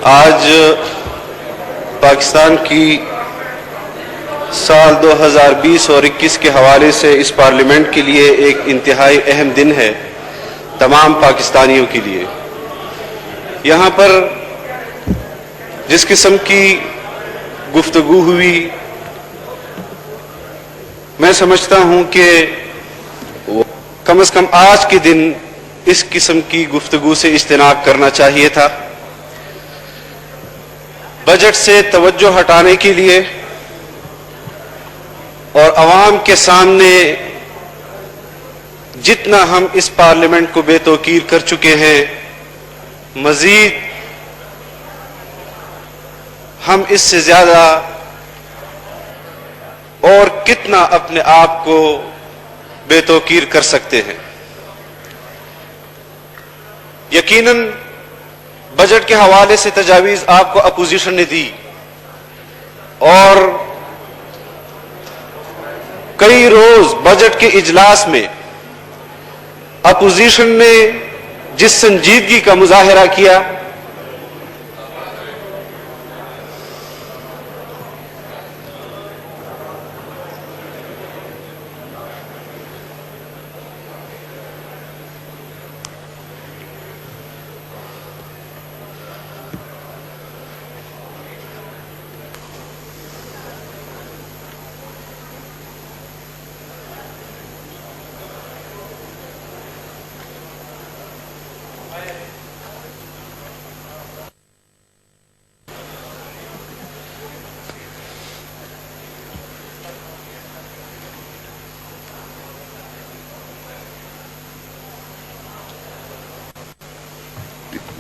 آج پاکستان کی سال 2020 اور 21 کے حوالے سے اس پارلیمنٹ کے لیے ایک انتہائی اہم دن ہے تمام پاکستانیوں کے لیے. یہاں پر جس قسم کی گفتگو ہوئی میں سمجھتا ہوں کہ کم از کم آج کے دن اس قسم کی گفتگو سے اجتناب کرنا چاہیے تھا. بجٹ سے توجہ ہٹانے کے لیے اور عوام کے سامنے جتنا ہم اس پارلیمنٹ کو بے توقیر کر چکے ہیں مزید ہم اس سے زیادہ اور کتنا اپنے آپ کو بے توقیر کر سکتے ہیں. یقیناً بجٹ کے حوالے سے تجاویز آپ کو اپوزیشن نے دی اور کئی روز بجٹ کے اجلاس میں اپوزیشن نے جس سنجیدگی کا مظاہرہ کیا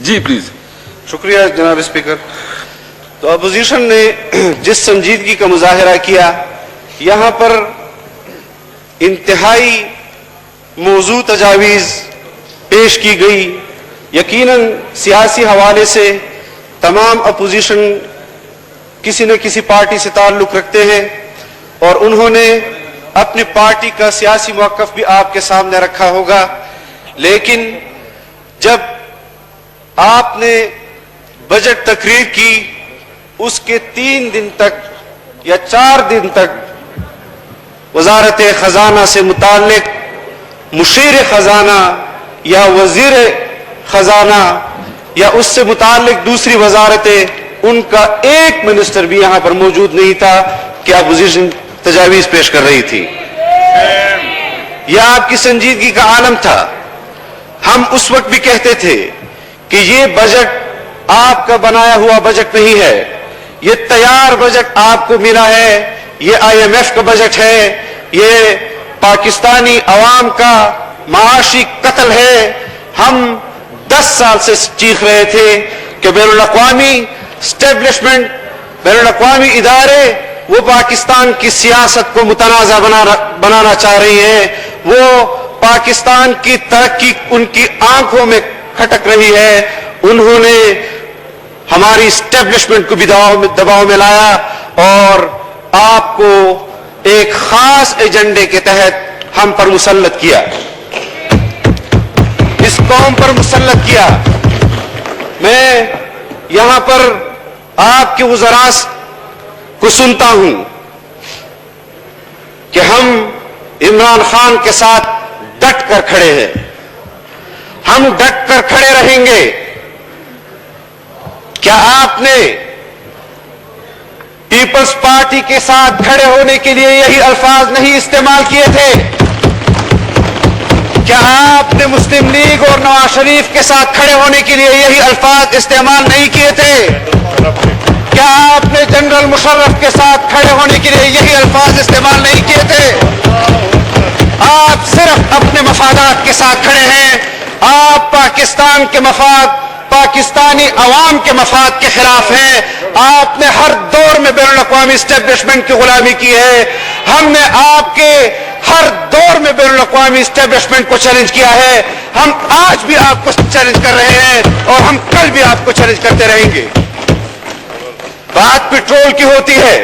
جی پلیز. شکریہ جناب اسپیکر. تو اپوزیشن نے جس سنجیدگی کا مظاہرہ کیا یہاں پر انتہائی موضوع تجاویز پیش کی گئی. یقیناً سیاسی حوالے سے تمام اپوزیشن کسی نہ کسی پارٹی سے تعلق رکھتے ہیں اور انہوں نے اپنی پارٹی کا سیاسی موقف بھی آپ کے سامنے رکھا ہوگا. لیکن جب آپ نے بجٹ تقریر کی اس کے 3 دن تک یا 4 دن تک وزارت خزانہ سے متعلق مشیر خزانہ یا وزیر خزانہ یا اس سے متعلق دوسری وزارتیں ان کا ایک منسٹر بھی یہاں پر موجود نہیں تھا کہ اپوزیشن تجاویز پیش کر رہی تھی. یہ آپ کی سنجیدگی کا عالم تھا. ہم اس وقت بھی کہتے تھے کہ یہ بجٹ آپ کا بنایا ہوا بجٹ نہیں ہے, یہ تیار بجٹ آپ کو ملا ہے, یہ IMF کا بجٹ ہے, یہ پاکستانی عوام کا معاشی قتل ہے. ہم 10 سال سے چیخ رہے تھے کہ بین الاقوامی اسٹیبلشمنٹ, بین الاقوامی ادارے وہ پاکستان کی سیاست کو متنازع بنانا چاہ رہی ہیں, وہ پاکستان کی ترقی ان کی آنکھوں میں کھٹک رہی ہے. انہوں نے ہماری اسٹیبلشمنٹ کو بھی دباؤ میں لایا اور آپ کو ایک خاص ایجنڈے کے تحت ہم پر مسلط کیا, اس قوم پر مسلط کیا. میں یہاں پر آپ کے وزراء کو سنتا ہوں کہ ہم عمران خان کے ساتھ ڈٹ کر کھڑے ہیں, ہم ڈٹ کر کھڑے رہیں گے. کیا آپ نے پیپلز پارٹی کے ساتھ کھڑے ہونے کے لیے یہی الفاظ نہیں استعمال کیے تھے؟ کیا آپ نے مسلم لیگ اور نواز شریف کے ساتھ کھڑے ہونے کے لیے یہی الفاظ استعمال نہیں کیے تھے؟ کیا آپ نے جنرل مشرف کے ساتھ کھڑے ہونے کے لیے یہی الفاظ استعمال نہیں کیے تھے؟ آپ صرف اپنے مفادات کے ساتھ کھڑے ہیں. آپ پاکستان کے مفاد, پاکستانی عوام کے مفاد کے خلاف ہیں. آپ نے ہر دور میں بین الاقوامی اسٹیبلشمنٹ کی غلامی کی ہے. ہم نے آپ کے ہر دور میں بین الاقوامی اسٹیبلشمنٹ کو چیلنج کیا ہے. ہم آج بھی آپ کو چیلنج کر رہے ہیں اور ہم کل بھی آپ کو چیلنج کرتے رہیں گے. بات پیٹرول کی ہوتی ہے,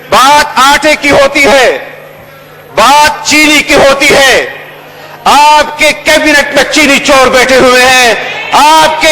بات آٹے کی ہوتی ہے, بات چینی کی ہوتی ہے. آپ کے کیبنٹ میں چینی چور بیٹھے ہوئے ہیں, آپ کے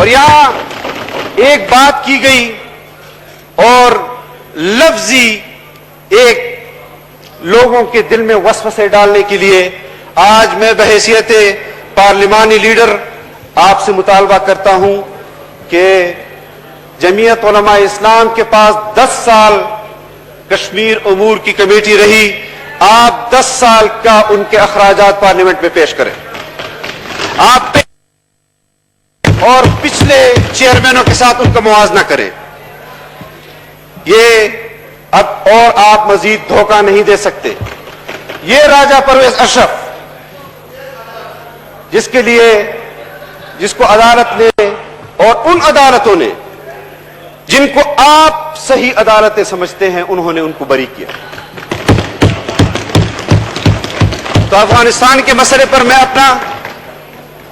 اور یہاں ایک بات کی گئی اور لفظی ایک لوگوں کے دل میں وسوسے ڈالنے کے لیے آج میں بحیثیت پارلیمانی لیڈر آپ سے مطالبہ کرتا ہوں کہ جمعیت علماء اسلام کے پاس 10 سال کشمیر امور کی کمیٹی رہی، آپ 10 سال کا ان کے اخراجات پارلیمنٹ میں پیش کریں، آپ اور پچھلے چیئرمینوں کے ساتھ ان کا موازنہ کریں۔ یہ اب اور آپ مزید دھوکہ نہیں دے سکتے۔ یہ راجہ پرویز اشرف جس کو عدالت نے اور ان عدالتوں نے جن کو آپ صحیح عدالتیں سمجھتے ہیں انہوں نے ان کو بری کیا۔ تو افغانستان کے مسئلے پر میں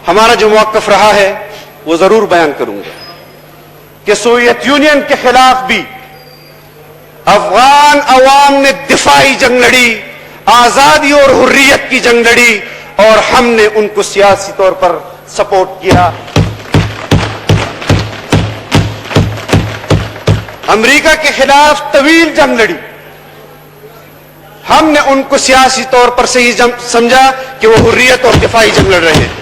ہمارا جو موقف رہا ہے وہ ضرور بیان کروں گا کہ سوویت یونین کے خلاف بھی افغان عوام نے دفاعی جنگ لڑی، آزادی اور حریت کی جنگ لڑی، اور ہم نے ان کو سیاسی طور پر سپورٹ کیا۔ امریکہ کے خلاف طویل جنگ لڑی، ہم نے ان کو سیاسی طور پر صحیح سمجھا کہ وہ حریت اور دفاعی جنگ لڑ رہے ہیں۔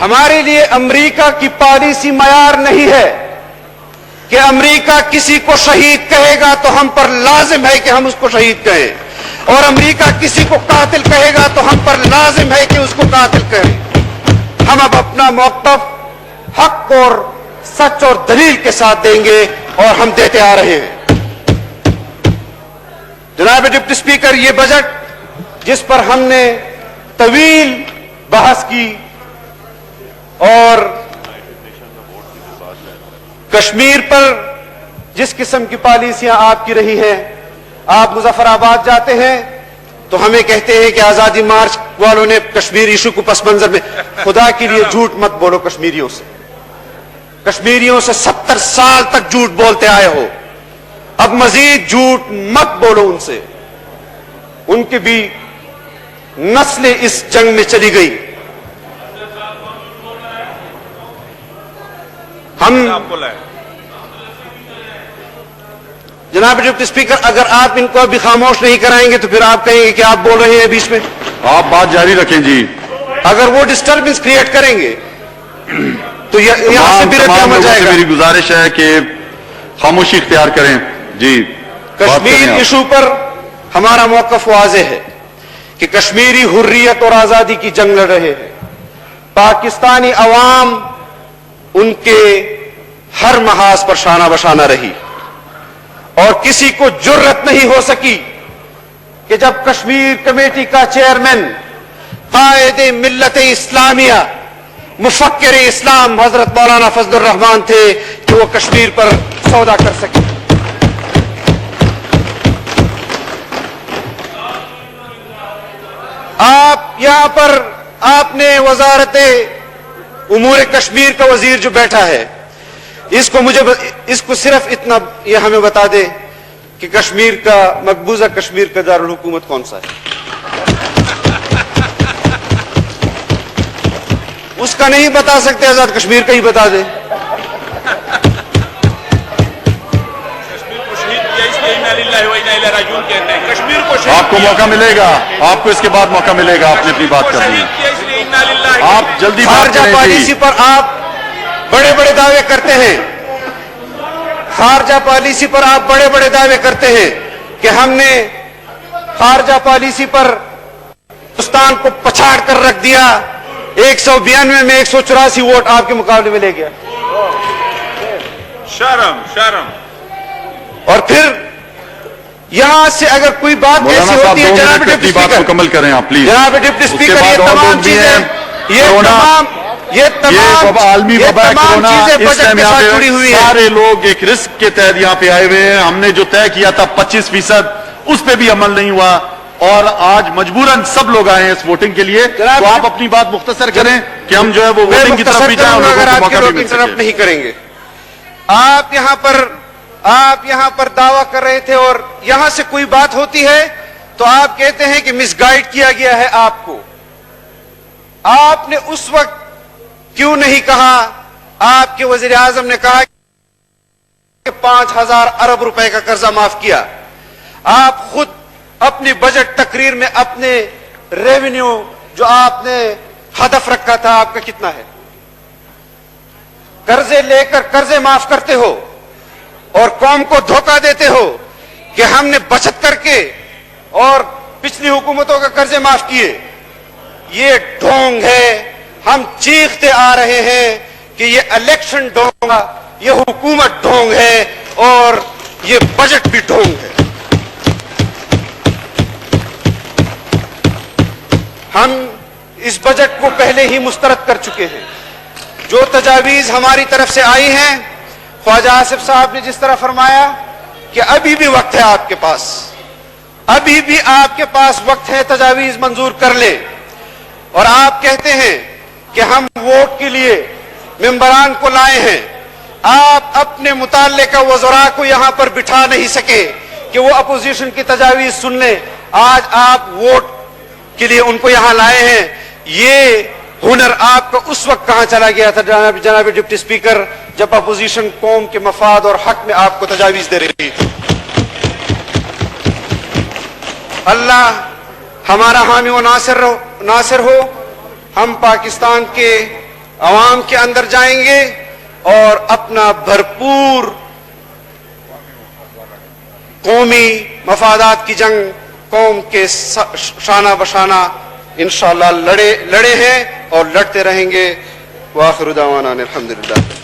ہمارے لیے امریکہ کی پالیسی معیار نہیں ہے کہ امریکہ کسی کو شہید کہے گا تو ہم پر لازم ہے کہ ہم اس کو شہید کہیں، اور امریکہ کسی کو قاتل کہے گا تو ہم پر لازم ہے کہ اس کو قاتل کہیں۔ ہم اب اپنا موقف حق اور سچ اور دلیل کے ساتھ دیں گے، اور ہم دیتے آ رہے ہیں۔ جناب ڈپٹی اسپیکر، یہ بجٹ جس پر ہم نے طویل بحث کی اور کشمیر پر جس قسم کی پالیسیاں آپ کی رہی ہیں، آپ مظفر آباد جاتے ہیں تو ہمیں کہتے ہیں کہ آزادی مارچ والوں نے کشمیر ایشو کو پس منظر میں، خدا کے لیے جھوٹ مت بولو کشمیریوں سے 70 سال تک جھوٹ بولتے آئے ہو، اب مزید جھوٹ مت بولو ان سے، ان کی بھی نسلیں اس جنگ میں چلی گئی۔ جناب ڈپٹی اسپیکر، اگر آپ ان کو ابھی خاموش نہیں کرائیں گے تو پھر آپ کہیں گے کہ آپ بول رہے ہیں بیچ میں، آپ بات جاری رکھیں جی۔ اگر وہ ڈسٹربنس کریٹ کریں گے تو یہاں سے بھی رد عمل جائے گا۔ میری گزارش ہے کہ خاموشی اختیار کریں جی۔ کشمیر ایشو پر ہمارا موقف واضح ہے کہ کشمیری حریت اور آزادی کی جنگ لڑ رہے ہیں۔ پاکستانی عوام ان کے ہر محاذ پر شانہ بشانہ رہی، اور کسی کو جرت نہیں ہو سکی کہ جب کشمیر کمیٹی کا چیئرمین قائد ملت اسلامیہ مفکر اسلام حضرت مولانا فضل الرحمان تھے کہ وہ کشمیر پر سودا کر سکے۔ آپ یہاں پر آپ نے وزارت امور کشمیر کا وزیر جو بیٹھا ہے، اس کو صرف اتنا یہ ہمیں بتا دے کہ کشمیر کا مقبوضہ کشمیر کا دارالحکومت کون سا ہے۔ اس کا نہیں بتا سکتے، آزاد کشمیر کا ہی بتا دے۔ آپ کو موقع ملے گا، آپ کو اس کے بعد موقع ملے گا آپ نے اپنی بات کرنی ہے، آپ جلدی بات خارجہ کریں پالیسی جی۔ پر آپ بڑے بڑے دعوے کرتے ہیں، خارجہ پالیسی پر آپ بڑے بڑے دعوے کرتے ہیں کہ ہم نے خارجہ پالیسی پر ہندوستان کو پچھاڑ کر رکھ دیا، 192 میں 184 ووٹ آپ کے مقابلے میں لے گیا۔ شرم۔ اور پھر یہاں سے اگر کوئی بات ایسی ہوتی ہے جناب ڈپٹی بات اسپیکر، مکمل کریں آپ پلیز۔ جناب ڈپٹی اسپیکر، یہ تمام چیزیں یہ عالمی وبا کورونا چیزیں اس بجٹ ٹائم کے یہاں ساتھ پہ جڑی ہوئی ہیں۔ سارے لوگ ایک رسک کے تحت یہاں پہ آئے ہوئے ہیں، ہم نے جو طے کیا تھا 25% اس پہ بھی عمل نہیں ہوا، اور آج مجبوراً سب لوگ آئے ہیں اس ووٹنگ کے لیے، تو آپ اپنی بات مختصر کریں کہ ہم جو ہے وہ ووٹنگ کی طرف بھی جائیں اور اگر لوگوں کو آپ کے موقع لوگ بھی مل انٹرپٹ سکے۔ نہیں کریں گے۔ آپ یہاں پر دعویٰ کر رہے تھے، اور یہاں سے کوئی بات ہوتی ہے تو آپ کہتے ہیں کہ مس گائیڈ کیا گیا ہے آپ کو۔ آپ نے اس وقت کیوں نہیں کہا؟ آپ کے وزیر اعظم نے کہا کہ 5,000 ارب روپے کا قرضہ معاف کیا. آپ خود اپنی بجٹ تقریر میں اپنے ریونیو جو آپ نے ہدف رکھا تھا آپ کا کتنا ہے؟ قرضے لے کر قرضے معاف کرتے ہو اور قوم کو دھوکہ دیتے ہو کہ ہم نے بچت کر کے اور پچھلی حکومتوں کا قرضے معاف کیے. یہ ڈھونگ ہے. ہم چیختے آ رہے ہیں کہ یہ الیکشن ڈھونگ، یہ حکومت ڈھونگ ہے اور یہ بجٹ بھی ڈھونگ ہے. ہم اس بجٹ کو پہلے ہی مسترد کر چکے ہیں. جو تجاویز ہماری طرف سے آئی ہیں، خواجہ آصف صاحب نے جس طرح فرمایا کہ ابھی بھی وقت ہے آپ کے پاس، ابھی بھی آپ کے پاس وقت ہے تجاویز منظور کر لیں. اور آپ کہتے ہیں کہ ہم ووٹ کے لیے ممبران کو لائے ہیں. آپ اپنے متعلقہ وزراء کو یہاں پر بٹھا نہیں سکے کہ وہ اپوزیشن کی تجاویز سن لیں. آج آپ ووٹ کے لیے ان کو یہاں لائے ہیں. یہ ہنر آپ کا اس وقت کہاں چلا گیا تھا جناب ڈپٹی اسپیکر، جب اپوزیشن قوم کے مفاد اور حق میں آپ کو تجاویز دے رہی تھی. اللہ ہمارا حامی و ناصر ہو. ہم پاکستان کے عوام کے اندر جائیں گے اور اپنا بھرپور قومی مفادات کی جنگ قوم کے شانہ بشانہ انشاءاللہ لڑے ہیں اور لڑتے رہیں گے. وآخر دعوانا الحمدللہ.